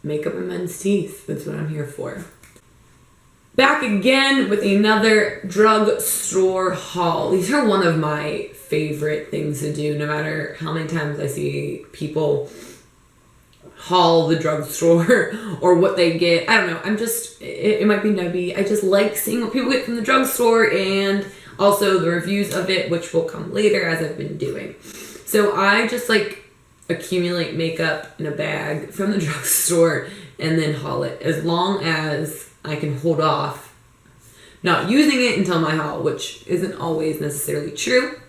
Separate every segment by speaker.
Speaker 1: makeup and men's teeth. That's what I'm here for. Back again with another drugstore haul. These are one of my favorite things to do, no matter how many times I see people haul the drugstore or what they get. I don't know. It might be nubby. I just like seeing what people get from the drugstore and also the reviews of it, which will come later as I've been doing. So I just like accumulate makeup in a bag from the drugstore and then haul it as long as I can hold off not using it until my haul, which isn't always necessarily true.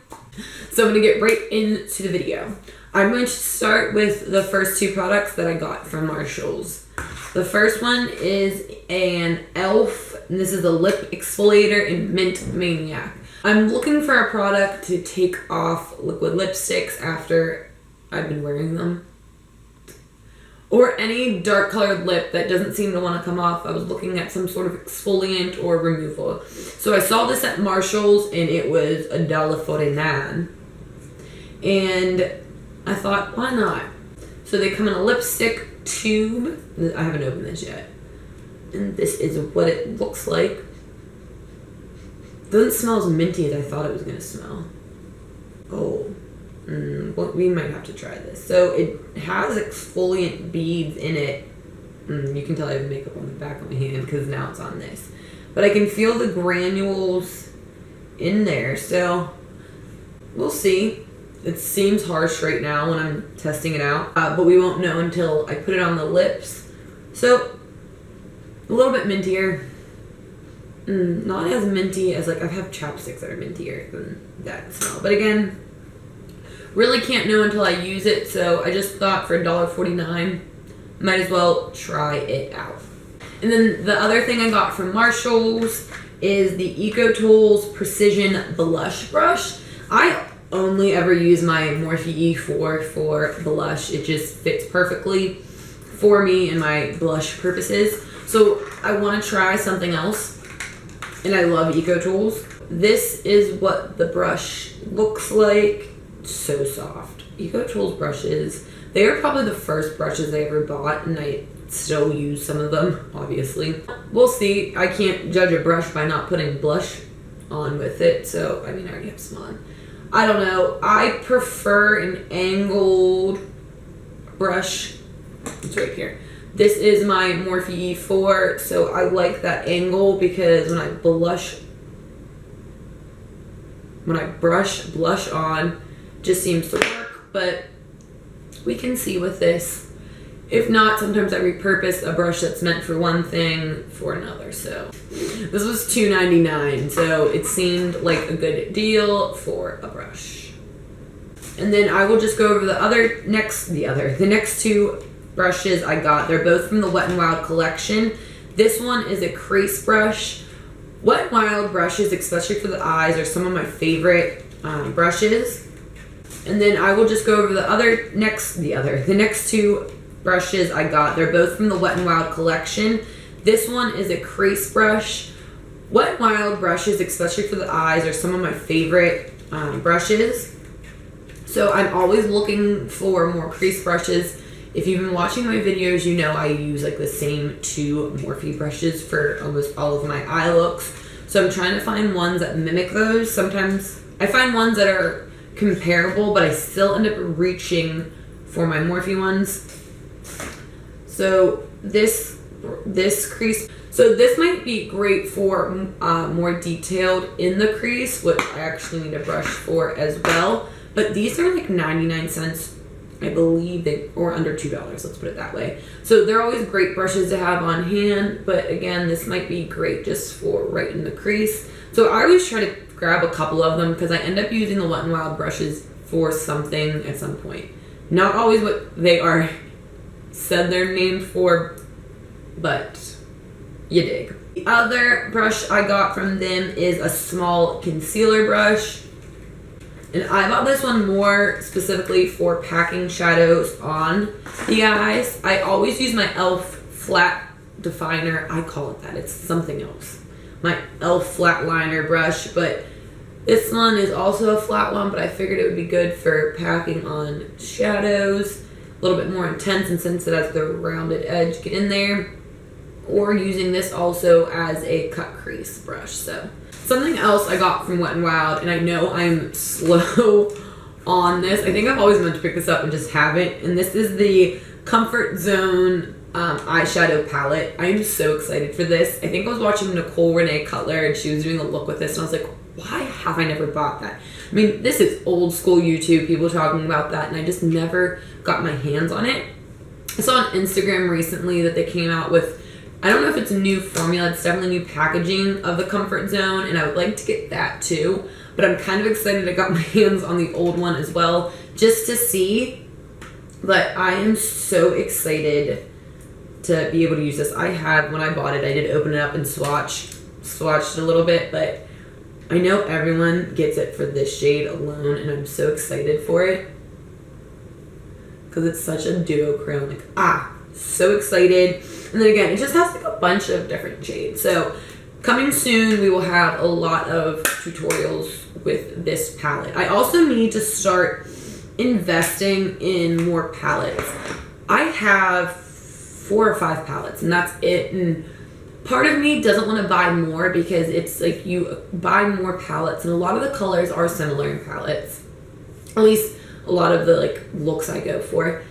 Speaker 1: So I'm going to get right into the video. I'm going to start with the first two products that I got from Marshall's. The first one is an e.l.f. and this is a lip exfoliator in Mint Maniac. I'm looking for a product to take off liquid lipsticks after I've been wearing them, or any dark colored lip that doesn't seem to want to come off. I was looking at some sort of exfoliant or removal. So I saw this at Marshall's and it was $1.49. And I thought, why not? So they come in a lipstick tube. I haven't opened this yet. And this is what it looks like. Doesn't smell as minty as I thought it was going to smell. Oh. Well, we might have to try this. So it has exfoliant beads in it. You can tell I have makeup on the back of my hand because now it's on this. But I can feel the granules in there. So we'll see. It seems harsh right now when I'm testing it out. But we won't know until I put it on the lips. So a little bit mintier. Not as minty as like I have chapsticks that are mintier than that smell. But again, really can't know until I use it, so I just thought for $1.49, might as well try it out. And then the other thing I got from Marshall's is the EcoTools Precision Blush Brush. I only ever use my Morphe E4 for blush. It just fits perfectly for me and my blush purposes. So I want to try something else, and I love EcoTools. This is what the brush looks like. So soft. EcoTools brushes, they are probably the first brushes I ever bought, and I still use some of them, obviously. We'll see. I can't judge a brush by not putting blush on with it, so I mean I already have some on. I don't know. I prefer an angled brush. It's right here. This is my Morphe E4, so I like that angle because when I brush blush on, just seems to work, but we can see with this. If not, sometimes I repurpose a brush that's meant for one thing for another. So this was $2.99, so it seemed like a good deal for a brush. And then I will just go over the next two brushes I got. They're both from the Wet n Wild collection. This one is a crease brush. Wet n Wild brushes, especially for the eyes, are some of my favorite brushes. And then I will just go over the next two brushes I got. They're both from the Wet n Wild collection. This one is a crease brush. Wet n Wild brushes, especially for the eyes, are some of my favorite brushes. So I'm always looking for more crease brushes. If you've been watching my videos, you know I use like the same two Morphe brushes for almost all of my eye looks. So I'm trying to find ones that mimic those. Sometimes I find ones that are comparable, but I still end up reaching for my Morphe ones. So this crease, so this might be great for more detailed in the crease, which I actually need a brush for as well. But these are like 99 cents, I believe, or under $2, let's put it that way. So they're always great brushes to have on hand, but again, this might be great just for right in the crease. So I always try to grab a couple of them because I end up using the Wet n Wild brushes for something at some point. Not always what they are said they're named for, but you dig. The other brush I got from them is a small concealer brush. And I bought this one more specifically for packing shadows on the eyes. I always use my e.l.f. flat definer. I call it that. It's something else. My e.l.f. flat liner brush, but this one is also a flat one, but I figured it would be good for packing on shadows. a little bit more intense, and since it has the rounded edge, get in there. Or using this also as a cut crease brush. So something else I got from Wet n Wild, and I know I'm slow on this. I think I've always meant to pick this up and just have it. And this is the Comfort Zone eyeshadow palette. I am so excited for this. I think I was watching Nicole Renee Cutler and she was doing a look with this, and I was like, why have I never bought that? I mean, this is old school YouTube, people talking about that, and I just never got my hands on it. I saw on Instagram recently that they came out with, I don't know if it's a new formula, it's definitely new packaging of the Comfort Zone, and I would like to get that too. But I'm kind of excited I got my hands on the old one as well, just to see. But I am so excited to be able to use this. when I bought it, I did open it up and swatched it a little bit, but I know everyone gets it for this shade alone, and I'm so excited for it. Because it's such a duochrome, so excited. And then again, it just has like a bunch of different shades. So coming soon, we will have a lot of tutorials with this palette. I also need to start investing in more palettes. I have 4 or 5 palettes, and that's it. And part of me doesn't want to buy more because it's like you buy more palettes, and a lot of the colors are similar in palettes. At least a lot of the like looks I go for.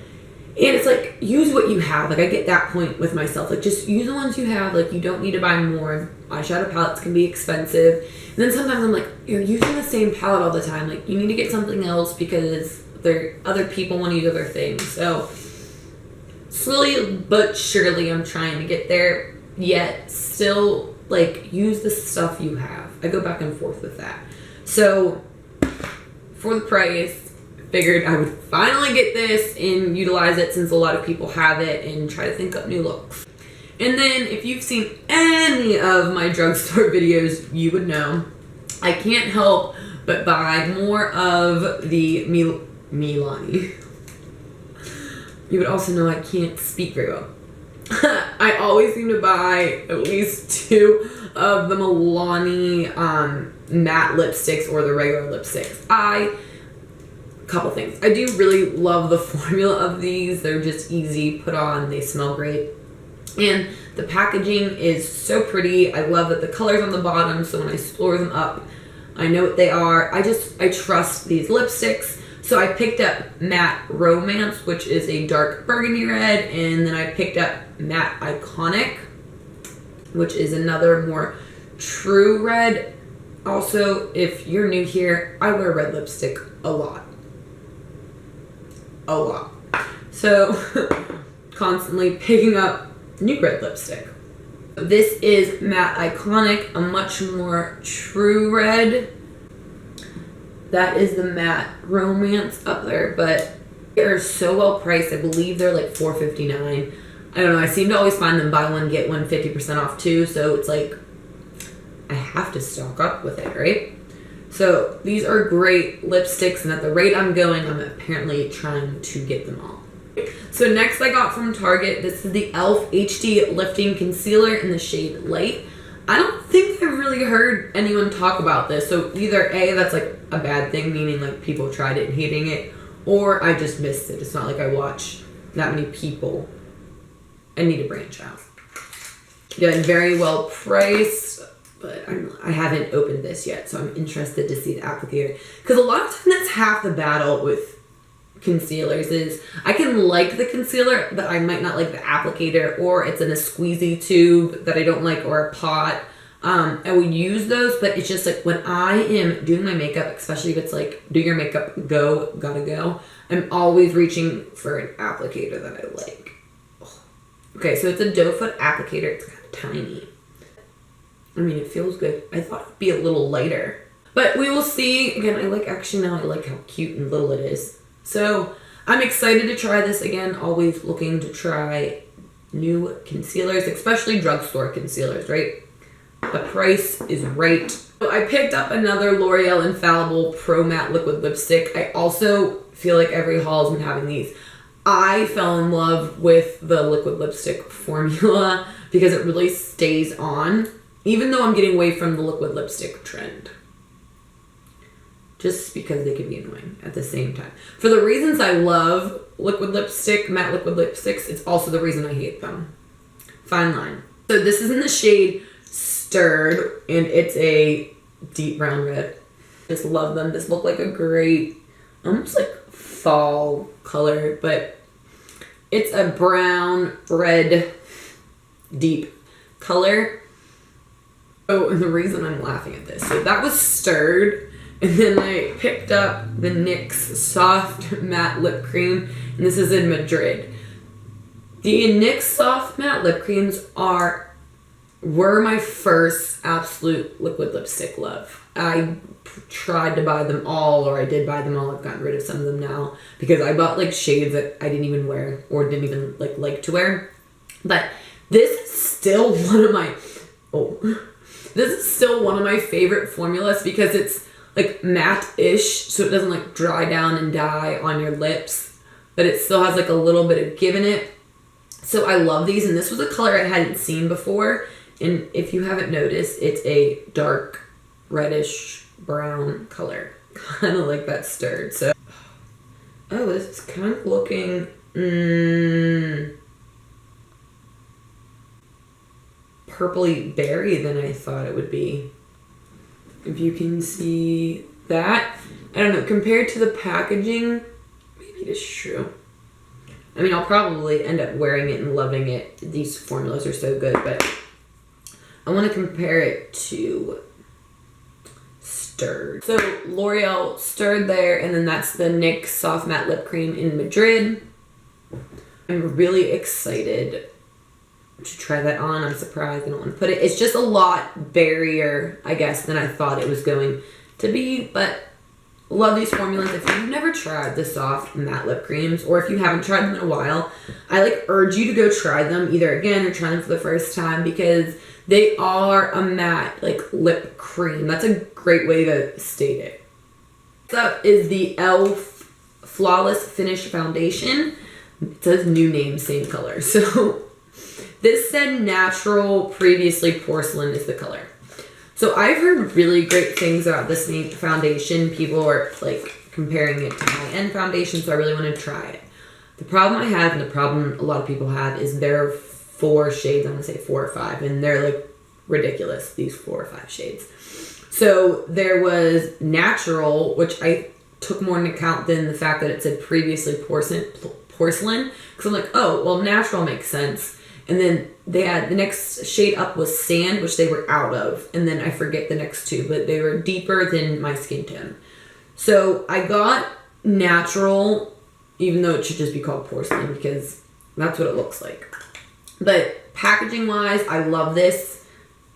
Speaker 1: And it's like, use what you have. Like, I get that point with myself. Like, just use the ones you have. Like, you don't need to buy more. Eyeshadow palettes can be expensive. And then sometimes I'm like, you're using the same palette all the time. Like, you need to get something else because other people want to use other things. So, slowly but surely, I'm trying to get there. Yet, still, like, use the stuff you have. I go back and forth with that. So, for the price, figured I would finally get this and utilize it since a lot of people have it, and try to think up new looks. And then if you've seen any of my drugstore videos, you would know I can't help but buy more of the Milani. You would also know I can't speak very well. I always seem to buy at least 2 of the Milani matte lipsticks or the regular lipsticks. Couple things. I do really love the formula of these. They're just easy, put on, they smell great. And the packaging is so pretty. I love that the color's on the bottom, so when I store them up, I know what they are. I trust these lipsticks. So I picked up Matte Romance, which is a dark burgundy red, and then I picked up Matte Iconic, which is another more true red. Also, if you're new here, I wear red lipstick a lot. So, constantly picking up new red lipstick. This is Matte Iconic, a much more true red. That is the Matte Romance up there, but they're so well priced. I believe they're like $4.59. I don't know, I seem to always find them buy one, get one 50% off too, so it's like, I have to stock up with it, right? So these are great lipsticks, and at the rate I'm going, I'm apparently trying to get them all. So next I got from Target, this is the e.l.f. HD Lifting Concealer in the shade Light. I don't think I've really heard anyone talk about this, so either A, that's like a bad thing, meaning like people tried it and hating it, or I just missed it. It's not like I watch that many people. I need to branch out. Again, very well priced. But I haven't opened this yet, so I'm interested to see the applicator. Because a lot of times that's half the battle with concealers is I can like the concealer, but I might not like the applicator, or it's in a squeezy tube that I don't like, or a pot. I will use those, but it's just like when I am doing my makeup, especially if it's like do your makeup, gotta go, I'm always reaching for an applicator that I like. Okay, so it's a doe foot applicator. It's kind of tiny. I mean, it feels good. I thought it'd be a little lighter. But we will see. Again, I like how cute and little it is. So, I'm excited to try this again. Always looking to try new concealers, especially drugstore concealers, right? The price is right. So I picked up another L'Oreal Infallible Pro Matte Liquid Lipstick. I also feel like every haul has been having these. I fell in love with the liquid lipstick formula because it really stays on. Even though I'm getting away from the liquid lipstick trend. Just because they can be annoying at the same time. For the reasons I love liquid lipstick, matte liquid lipsticks. It's also the reason I hate them. Fine line. So this is in the shade Stirred, and it's a deep brown red. Just love them. This look like a great, almost like fall color, but it's a brown, red, deep color. Oh, and the reason I'm laughing at this, so that was Stirred, and then I picked up the NYX Soft Matte Lip Cream, and this is in Madrid. The NYX Soft Matte Lip Creams were my first absolute liquid lipstick love. I tried to buy them all, or I did buy them all. I've gotten rid of some of them now because I bought like shades that I didn't even wear or didn't even like to wear. But this is still one of my favorite formulas because it's like matte-ish, so it doesn't like dry down and die on your lips, but it still has like a little bit of give in it. So I love these, and this was a color I hadn't seen before. And if you haven't noticed, it's a dark reddish brown color, kind of like that Stirred. So, oh, this is kind of looking purpley berry than I thought it would be. If you can see that, I don't know, compared to the packaging, maybe it is true. I mean, I'll probably end up wearing it and loving it. These formulas are so good, but I want to compare it to Stirred. So L'Oreal Stirred there, and then that's the NYX Soft Matte Lip Cream in Madrid. I'm really excited to try that on. I'm surprised I don't want to put it. It's just a lot berrier, I guess, than I thought it was going to be, but love these formulas. If you've never tried the soft matte lip creams, or if you haven't tried them in a while, I urge you to go try them either again or try them for the first time because they are a matte lip cream. That's a great way to state it. Next up is the e.l.f. Flawless Finish Foundation. It says new name, same color. So this said natural, previously porcelain is the color. So I've heard really great things about this foundation. People are comparing it to high-end foundation, so I really want to try it. The problem I have, and the problem a lot of people have, is there are 4 shades. I'm going to say 4 or 5, and they're ridiculous, these 4 or 5 shades. So there was natural, which I took more into account than the fact that it said previously porcelain, because I'm like, oh, well, natural makes sense. And then they had the next shade up was sand, which they were out of. And then I forget the next 2, but they were deeper than my skin tone. So I got natural, even though it should just be called porcelain because that's what it looks like. But packaging wise, I love this.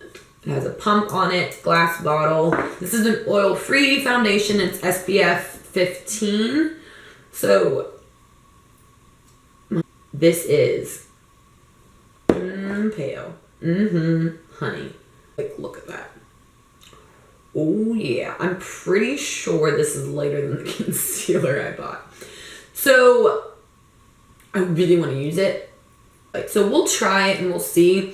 Speaker 1: It has a pump on it, glass bottle. This is an oil-free foundation. It's SPF 15. So this is pale. Honey. Look at that. Oh yeah. I'm pretty sure this is lighter than the concealer I bought. So I really want to use it. So we'll try it and we'll see.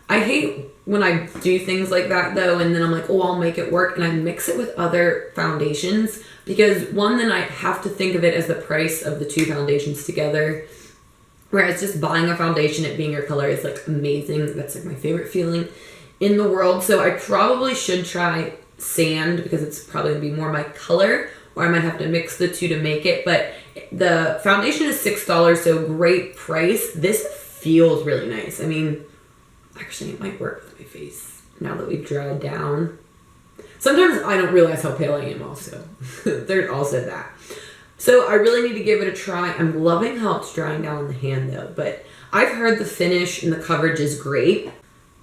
Speaker 1: I hate when I do things like that though, and then I'm like, oh, I'll make it work, and I mix it with other foundations because one, then I have to think of it as the price of the 2 foundations together. Whereas just buying a foundation, it being your color is amazing. That's my favorite feeling in the world. So I probably should try sand because it's probably going to be more my color, or I might have to mix the 2 to make it. But the foundation is $6, so great price. This feels really nice. I mean, actually it might work with my face now that we've dried down. Sometimes I don't realize how pale I am also. There's also that. So I really need to give it a try. I'm loving how it's drying down on the hand though, but I've heard the finish and the coverage is great.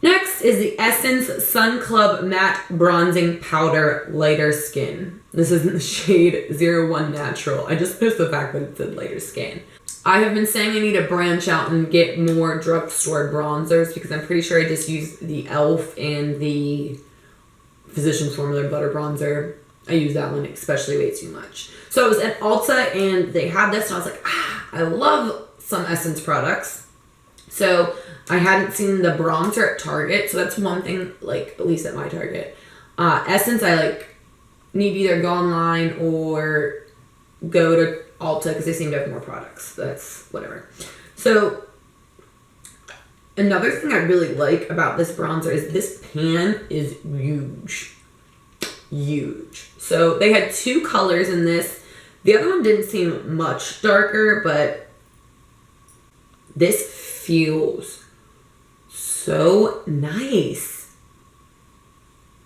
Speaker 1: Next is the Essence Sun Club Matte Bronzing Powder Lighter Skin. This is in the shade 01 Natural. I just missed the fact that it said lighter skin. I have been saying I need to branch out and get more drugstore bronzers because I'm pretty sure I just used the e.l.f. and the Physicians Formula Butter Bronzer. I use that one especially way too much. So I was at Ulta and they had this and I was like, I love some Essence products. So I hadn't seen the bronzer at Target. So that's one thing, at least at my Target. Essence, I need to either go online or go to Ulta because they seem to have more products. That's whatever. So another thing I really like about this bronzer is this pan is huge. Huge. So they had 2 colors in this. The other one didn't seem much darker, but this feels so nice.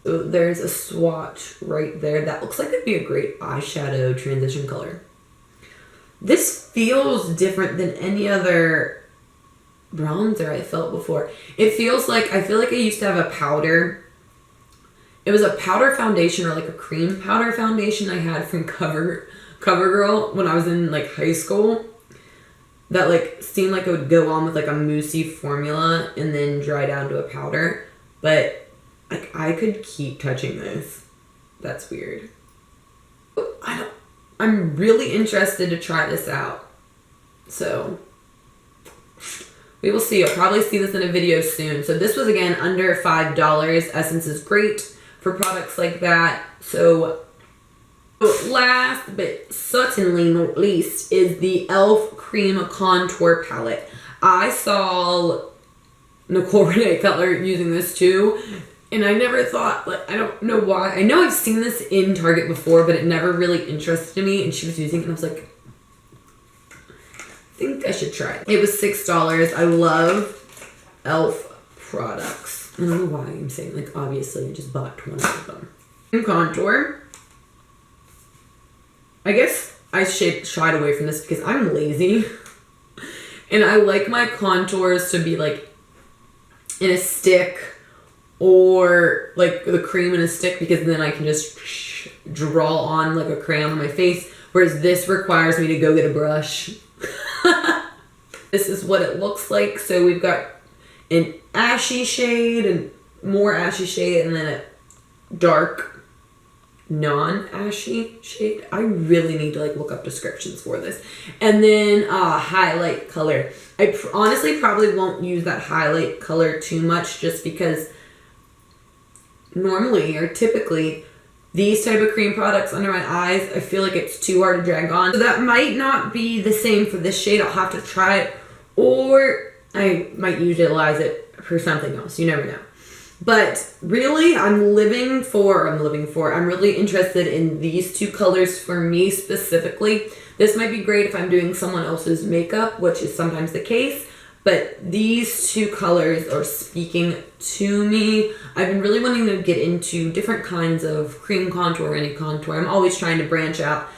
Speaker 1: So there's a swatch right there that looks like it'd be a great eyeshadow transition color. This feels different than any other bronzer I felt before. It feels like, I feel like I used to have a powder. It was a powder foundation or like a cream powder foundation I had from CoverGirl when I was in like high school. That like seemed like it would go on with like a moussey formula and then dry down to a powder. But like I could keep touching this. That's weird. I'm really interested to try this out. So we will see. You'll probably see this in a video soon. So this was again under $5. Essence is great for products like that. So last but certainly not least is the e.l.f. Cream Contour Palette. I saw Nicole Renee Cutler using this too, and I never thought, like, I don't know why. I know I've seen this in Target before, but it never really interested me, and she was using it, and I was like, I think I should try it. It was $6. I love e.l.f. products. I don't know why I'm saying, like, obviously I just bought 20 of them. Cream Contour. I guess I shied away from this because I'm lazy. And I like my contours to be like in a stick or like the cream in a stick, because then I can just draw on like a crayon on my face. Whereas this requires me to go get a brush. This is what it looks like. So we've got an ashy shade and more ashy shade, and then a dark non-ashy shade. I really need to like look up descriptions for this. And then highlight color. I honestly probably won't use that highlight color too much, just because normally or typically these type of cream products under my eyes, I feel like it's too hard to drag on. So that might not be the same for this shade. I'll have to try it, or I might utilize it for something else. You never know. But really, I'm really interested in these 2 colors for me specifically. This might be great if I'm doing someone else's makeup, which is sometimes the case. But these 2 colors are speaking to me. I've been really wanting to get into different kinds of cream contour or any contour. I'm always trying to branch out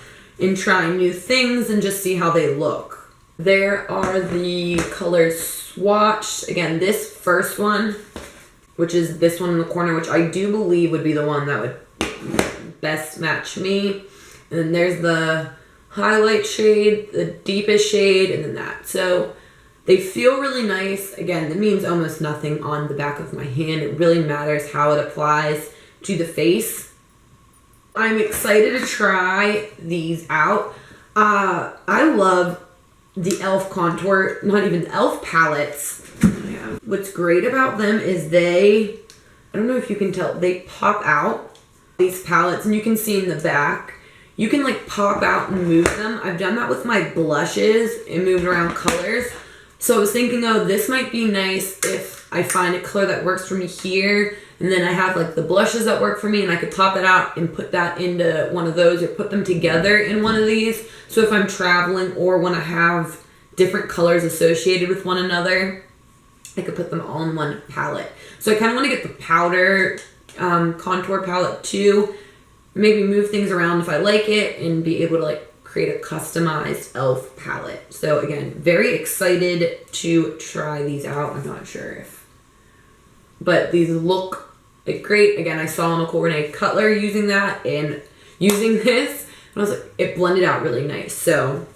Speaker 1: and try new things and just see how they look. There are the colors swatched. Again, this first one, which is this one in the corner, which I do believe would be the one that would best match me. And then there's the highlight shade, the deepest shade, and then that. So they feel really nice. Again, that means almost nothing on the back of my hand. It really matters how it applies to the face. I'm excited to try these out. I love the e.l.f. contour, not even e.l.f. palettes. What's great about them is I don't know if you can tell, they pop out, these palettes, and you can see in the back, you can like pop out and move them. I've done that with my blushes and moved around colors. So I was thinking, oh, this might be nice if I find a color that works for me here, and then I have like the blushes that work for me, and I could pop it out and put that into one of those, or put them together in one of these. So if I'm traveling or when I have different colors associated with one another, I could put them all in one palette. So I kind of want to get the powder contour palette too. Maybe move things around if I like it, and be able to like create a customized e.l.f. palette. So again, very excited to try these out. I'm not sure if, but these look like great. Again, I saw Nicole Renee Cutler using that and using this, and I was like, it blended out really nice. So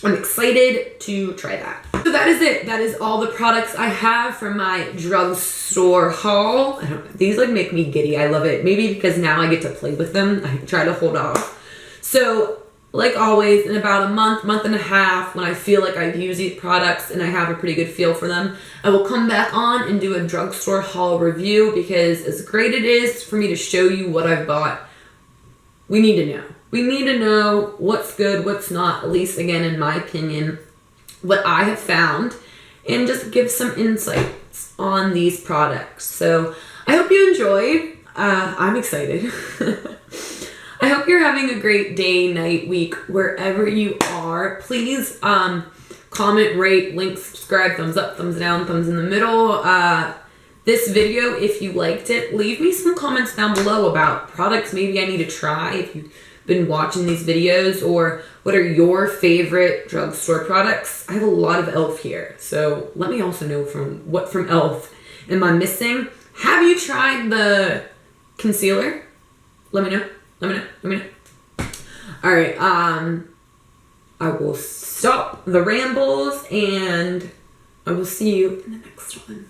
Speaker 1: I'm excited to try that. So that is it. That is all the products I have from my drugstore haul. These like make me giddy. I love it. Maybe because now I get to play with them. I try to hold off. So like always, in about a month and a half, when I feel like I've used these products and I have a pretty good feel for them, I will come back on and do a drugstore haul review, because as great it is for me to show you what I've bought, we need to know. We need to know what's good, what's not, at least again, in my opinion, what I have found, and just give some insights on these products. So I hope you enjoyed. I'm excited. I hope you're having a great day, night, week, wherever you are. Please comment, rate, link, subscribe, thumbs up, thumbs down, thumbs in the middle. This video, if you liked it, leave me some comments down below about products maybe I need to try if you've been watching these videos, or what are your favorite drugstore products. I have a lot of e.l.f. here, so let me also know from e.l.f. am I missing. Have you tried the concealer? Let me know. All right, I will stop the rambles, and I will see you in the next one.